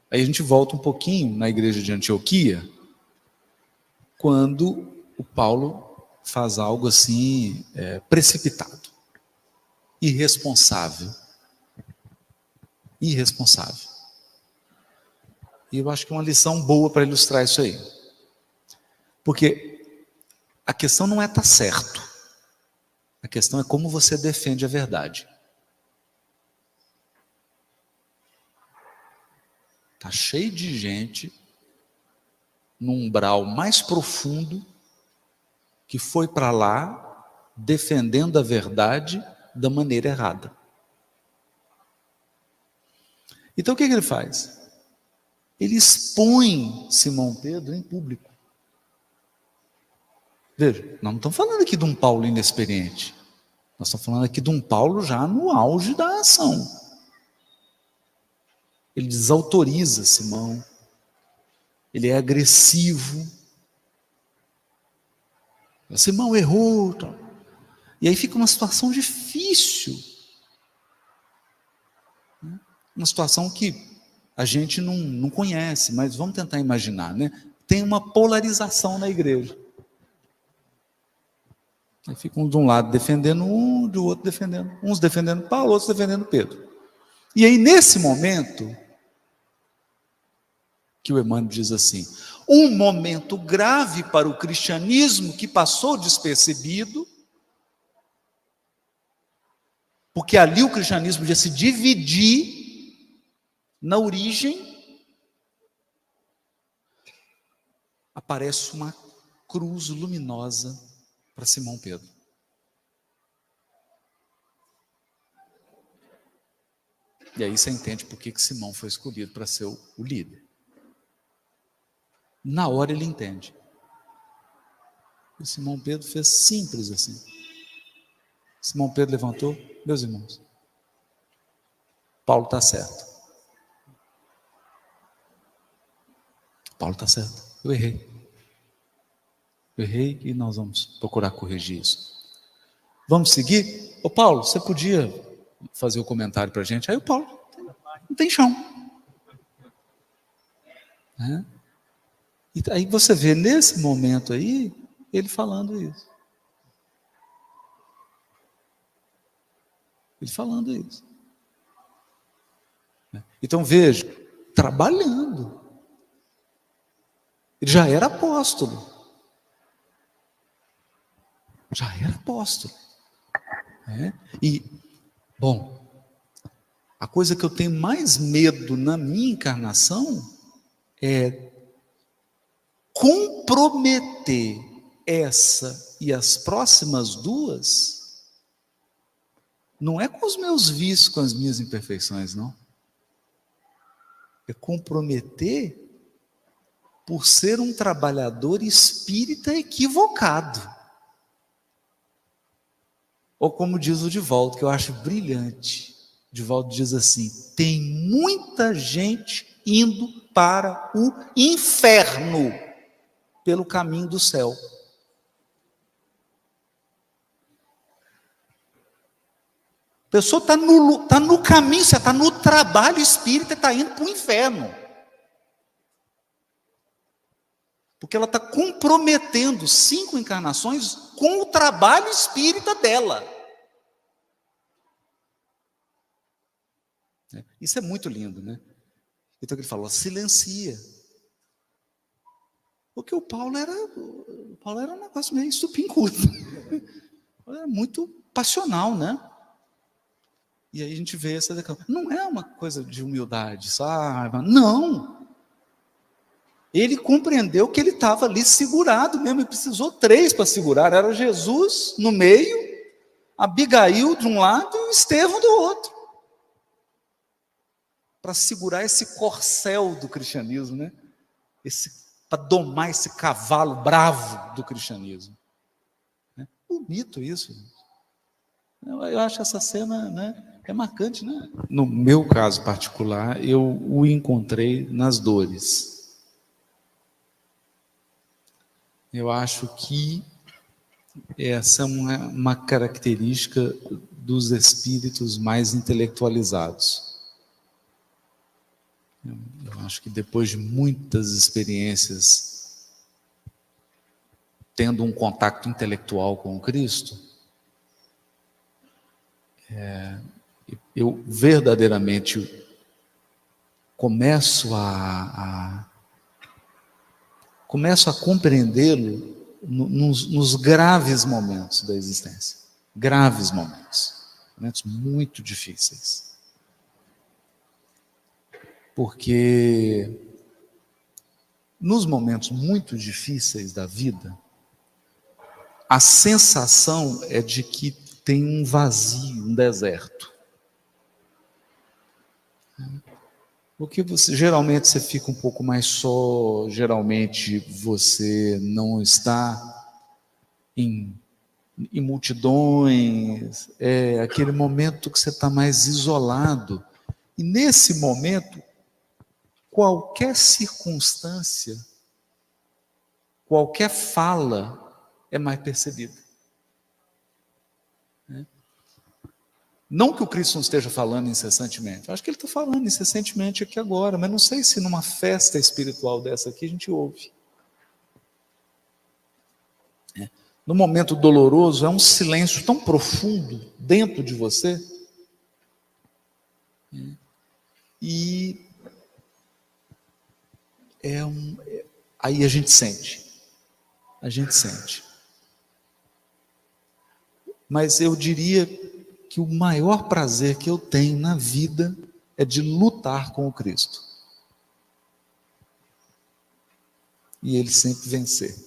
Aí a gente volta um pouquinho na igreja de Antioquia, quando o Paulo faz algo assim, precipitado, irresponsável. Irresponsável. E eu acho que é uma lição boa para ilustrar isso aí. Porque a questão não é estar certo. A questão é como você defende a verdade. Está cheio de gente no umbral mais profundo que foi para lá defendendo a verdade da maneira errada. Então o que ele faz? Ele expõe Simão Pedro em público. Veja, nós não estamos falando aqui de um Paulo inexperiente. Nós estamos falando aqui de um Paulo já no auge da ação. Ele desautoriza Simão. Ele é agressivo. Simão errou. E aí fica uma situação difícil. Uma situação que a gente não conhece, mas vamos tentar imaginar, né? Tem uma polarização na igreja. Aí ficam de um lado defendendo um, do outro defendendo. Uns defendendo Paulo, outros defendendo Pedro. E aí, nesse momento, que o Emmanuel diz assim, um momento grave para o cristianismo que passou despercebido, porque ali o cristianismo já se dividir na origem, aparece uma cruz luminosa para Simão Pedro. E aí você entende por que Simão foi escolhido para ser o líder. Na hora ele entende. E Simão Pedro fez simples assim. Simão Pedro levantou, meus irmãos, Paulo está certo. Paulo está certo, eu errei. Eu errei e nós vamos procurar corrigir isso. Vamos seguir? Ô Paulo, você podia fazer o comentário para a gente? Aí o Paulo, não tem chão. E aí você vê nesse momento aí, ele falando isso. Ele falando isso. Então veja, trabalhando. Ele já era apóstolo. Já era apóstolo. E, bom, a coisa que eu tenho mais medo na minha encarnação é comprometer essa e as próximas duas, não é com os meus vícios, com as minhas imperfeições, não. É comprometer por ser um trabalhador espírita equivocado. Ou como diz o Divaldo, que eu acho brilhante. O Divaldo diz assim, tem muita gente indo para o inferno pelo caminho do céu. A pessoa está no caminho, você está no trabalho espírita e está indo para o inferno. Porque ela está comprometendo 5 encarnações com o trabalho espírita dela. Isso é muito lindo, né? Então ele falou, silencia. Porque o Paulo era um negócio meio estupincudo. Era muito passional, né? E aí a gente vê essa declaração. Não é uma coisa de humildade, sabe? Não. Ele compreendeu que ele estava ali segurado mesmo, ele precisou 3 para segurar. Era Jesus no meio, Abigail de um lado e o Estevão do outro. Para segurar esse corcel do cristianismo, né? Para domar esse cavalo bravo do cristianismo. Bonito isso. Eu acho essa cena, né, é marcante, né? No meu caso particular, eu o encontrei nas dores. Eu acho que essa é uma característica dos espíritos mais intelectualizados. Eu acho que depois de muitas experiências, tendo um contato intelectual com o Cristo, eu verdadeiramente começo a compreendê-lo nos graves momentos da existência. Graves momentos muito difíceis. Porque nos momentos muito difíceis da vida, a sensação é de que tem um vazio, um deserto. Porque geralmente você fica um pouco mais só, geralmente você não está em multidões, é aquele momento que você está mais isolado. E nesse momento, qualquer circunstância, qualquer fala é mais percebida. Não que o Cristo não esteja falando incessantemente, eu acho que ele está falando incessantemente aqui agora, mas não sei se numa festa espiritual dessa aqui a gente ouve. No momento doloroso, é um silêncio tão profundo dentro de você, e aí a gente sente. Mas eu diria que o maior prazer que eu tenho na vida é de lutar com o Cristo. E ele sempre vencer.